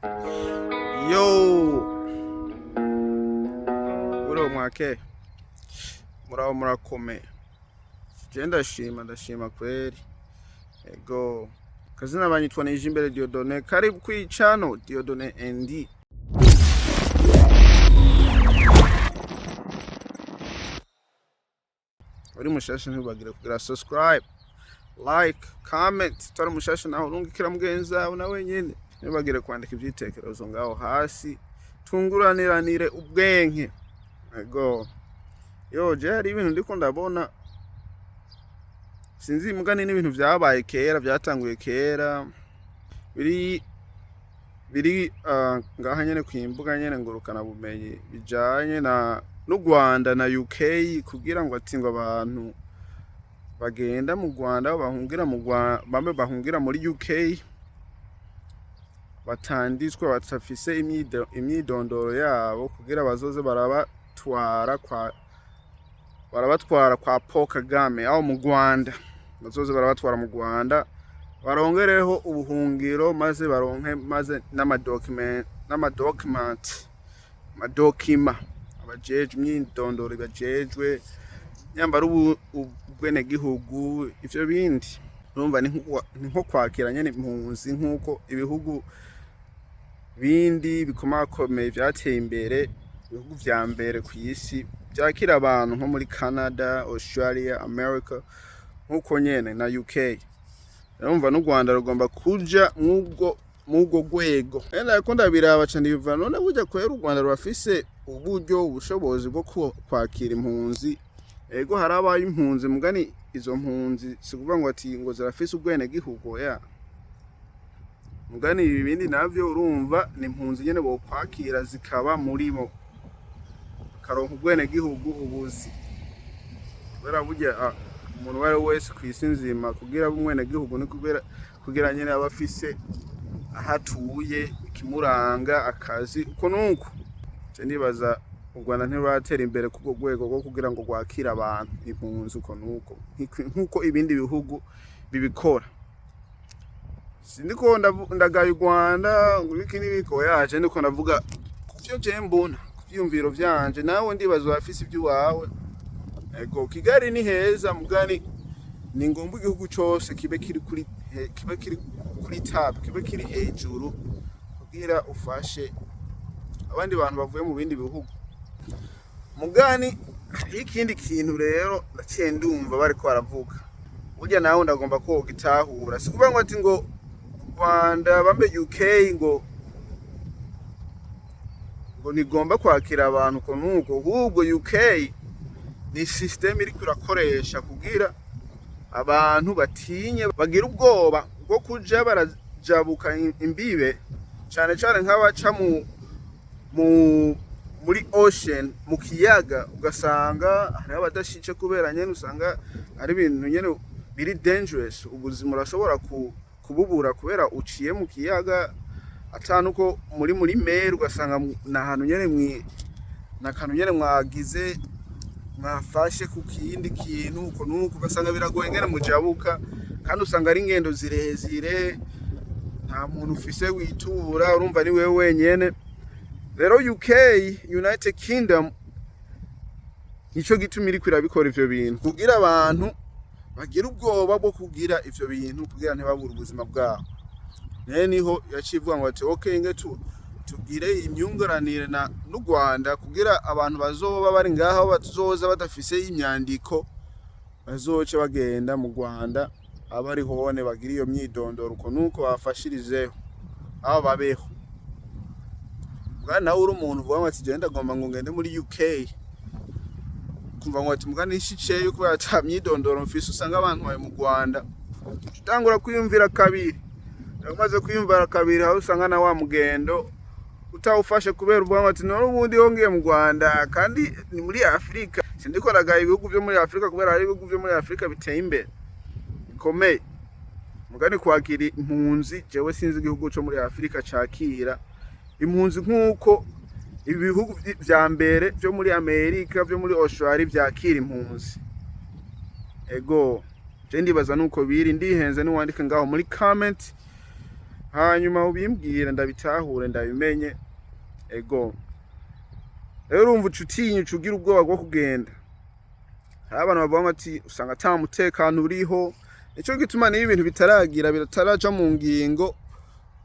Yo, uro mwake muraho murakomeye. Je ndashima kweri. Ego kazina banyitwa imbere Diodone. Karibu kw'icano Diodone ND. Uri mushasha ntibagire kugira subscribe, like, comment. Tari mushasha naho urungikira mugenzi wawe na wenyene. Ntibagire kwandika ivyitekerezo ngaho hasi, tunguraniranire ubwenge. Ego yo je hari ibintu ndiko ndabona sinzi mugani n'ibintu vyabaye kera, vyatanguye kera, biri ngaha nyene kwimbuga nyene ngurukana bumenyi bijanye n'u Rwanda na UK, kugira ngo atingwa abantu bagenda mu Rwanda bahungira mu Rwanda, bamwe bahungira muri UK batanditswe batafise imyidondoro yabo, kugira bazoze barabatwara kwa Paul Kagame aho mu Rwanda, bazoze barabatwara mu Rwanda barongereho ubuhungiro, maze baronke maze n'amadokima abajejwe imyidondoro bajejwe nyambara ubwene gihugu. Ivyo bindi urumva ni nko kwakira nyene impunzi, nkuko ibihugu bindi bikomakomeye vyateye imbere, ibihugu vya mbere kw'isi vyakira abantu nko muri Canada, Australia, America, nkuko nyene na UK. Urumva n'u Rwanda rugomba kuja mw'ubwo rwego. Ariko ndabiraba cane biva none burya kwera u Rwanda rurafise uburyo, ubushobozi bwo kwakira impunzi. Ego harabaye impunzi mugani izo mpunzi sikuvuga ngo ati ngo zirafise ubwene gihugu ya mugani, ibindi navyo urumva ni impunzi nyene bo kwakira zikaba muri bo karonka ubwene gihugu ubuzi. Kubera burya umuntu wari wese kw'isi nzima kugira umwene gihugu ni kugira nyene abafise ahatuye, ikimuranga, akazi uko nuko. Je nibaza u Rwanda ntiruratera imbere kuko rwego rwo kugira ngo rwakira abantu impunzi uko nuko nkuko ibindi bihugu bibikora. Sindiko ndagaye u Rwanda ngo iki nibiko yaje, ndiko ndavuga kuvyo je mbona, kuvyumviro vyanje. Nawe ndibaza wafise ivy'uwawe. Ego Kigali ni heza mugani, ni ngombwa igihugu cose kibe kiri kuri top, kibe kiri hejuru kugira ufashe abandi bantu bavuye mu bindi bihugu. Mugani ikindi kintu rero naciye ndumva bariko baravuga, burya nawe ndagomba ko gitahura. Sikuvuga ngo ati ngo Rwanda bambe UK ngo nigomba kwakira abantu ko nuko, ahubwo UK ni system iri kurakoresha kugira abantu batinye, bagira ubwoba bwo kuja barajabuka imbibe, cane cane nk'abaca muri ocean, mu kiyaga, ugasanga hari abadashice kubera nyene usanga ari ibintu nyene biri dangerous. Ubuzima urashobora kububura kubera uciye mu kiyaga, atanuko muri mer, ugasanga nahantu nyene nakantu nyene mwagize mwafashe ku kindi kintu uko nuko, ugasanga biragoye ngene mujabuka, kandi usanga ari ingendo zirezire, nta muntu ufise witura, urumva ni wewe wenyene. Rero UK, United Kingdom, nico gituma iri kwirabikora ivyo bintu kugira abantu bagira ubwoba bwo kugira ivyo bintu, kugira ntibabura ubuzima bwabo. Niho yacivuga ngo ati okay, nge tugire imyunguranire n'u Rwanda kugira abantu bazoba bari ngaho bazoza badafise imyandiko bazoce bagenda mu Rwanda abari hone bagira iyo myidondoro uko nuko bafashirizeho abo babeho. Nawe uri umuntu uvuga ngo ati je ndagomba ngo ngende muri UK, kumva ngo ati mugani ishiceyo kubera ata myidondoro mfise, usanga abantu baye mu Rwanda utangura kwiyumvira kabiri. Umaze kwiyumvira kabiri aho usanga na wa mugendo utawufashe kubera uvuga ngo ati none ubundi hongeye mu Rwanda kandi ni muri Afrika. Sindiko ndagaye ibihugu vyo muri Afrika kubera hari ibihugu vyo muri Afrika biteye imbere bikomeye. Mugani kwakira impunzi, jewe sinzi igihugu cyo muri Afrika cakira impunzi nkuko ibihugu vya mbere vyo muri Amerika, vyo muri Australia vyakira impunzi. Ego je ndibaza nuko biri, ndihenze n'uwandika ngaho muri comment hanyuma ubimbwire ndabitahure ndabimenye. Ego rero urumva ucutinya ucugira ubwoba bwo kugenda. Hari abantu bavuga ati usanga ata mutekano uriho, nico gituma niyo ibintu bitaraja mu ngingo.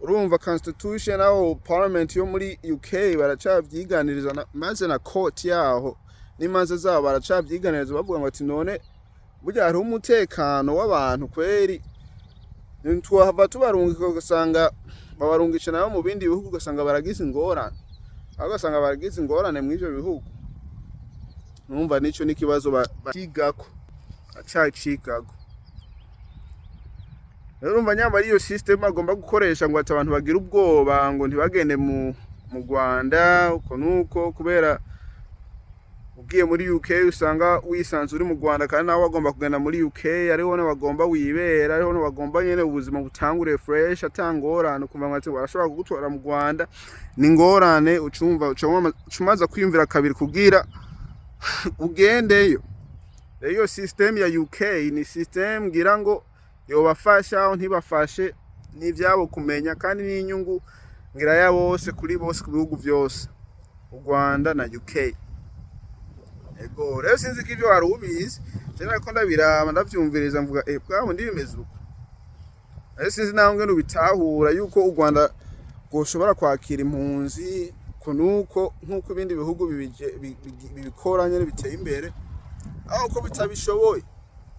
Urumva constitution aho parliament yo muri UK baracavyiganiriza maze na court yaho n'imanza zabo baracavyiganiriza bavuga ngo ati none burya hari umutekano w'abantu kweri, ntitwahava tubarungika ugasanga babarungisha nabo mu bindi bihugu ugasanga baragize ingorane, ugasanga baragize ingorane mw'ivyo bihugu. Numva nico n'ikibazo bacigako acacigako. Rero urumva nyamara iyo system agomba gukoresha ngo ati abantu bagira ubwoba ngo ntibagende mu Rwanda uko nuko, kubera ugiye muri UK usanga wisanze uri mu Rwanda kandi nawe wagomba kugenda muri UK, ariho ne bagomba wibera, ariho ne bagomba nyene ubuzima butangure fresh atangorane, kumva ngo ati barashobora kugutora mu Rwanda ni ngorane. Ucumaza kwiyumvira kabiri kugira ugendeyo. Iyo system ya UK ni system ngira ngo yobafasha aho ntibafashe n'ivyabo kumenya, kandi n'inyungu ngira ya bose kuri bose ku bihugu vyose, u Rwanda na UK. Ego rero sinzi ko ivyo wari ubizi, cyane ko ndabiraba ndavyumviriza mvuga bwabo ndi bimeze uko. Rero sinzi naho ngene ubitahura yuko u Rwanda goshobora kwakira impunzi kunuko nkuko ibindi bihugu bibikora nyene biteye imbere, aho ko bitabishoboye.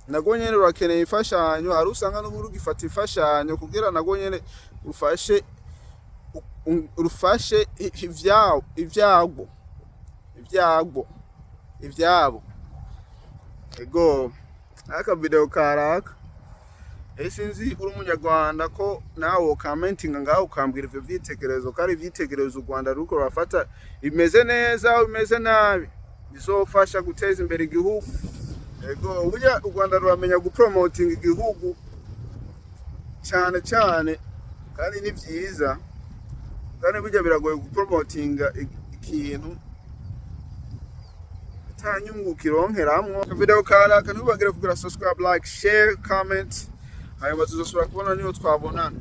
Nago nyene urakeneye imfashanyo, hari usanga n'uburu gifata imfashanyo kugira nago nyene urufashe ivyabo. Ego aka video karaka sinzi uri umunyarwanda ko nawe commentinga ngaho ukambwira ivyo vyitekerezo, kari vyitekerezo u Rwanda ruko rafata bimeze neza bimeze nabi, bizofasha guteza imbere igihugu. Ego burya u Rwanda ruramenya gupromoting igihugu cyane cyane, kandi ni vyiza, kandi burya biragoye gupromotinga ikintu atanyungu kironkeramwo. Video karaka ntubagire kugira subscribe, like, share, comment, hanyuma tuzosubira kubona niyo twabonana.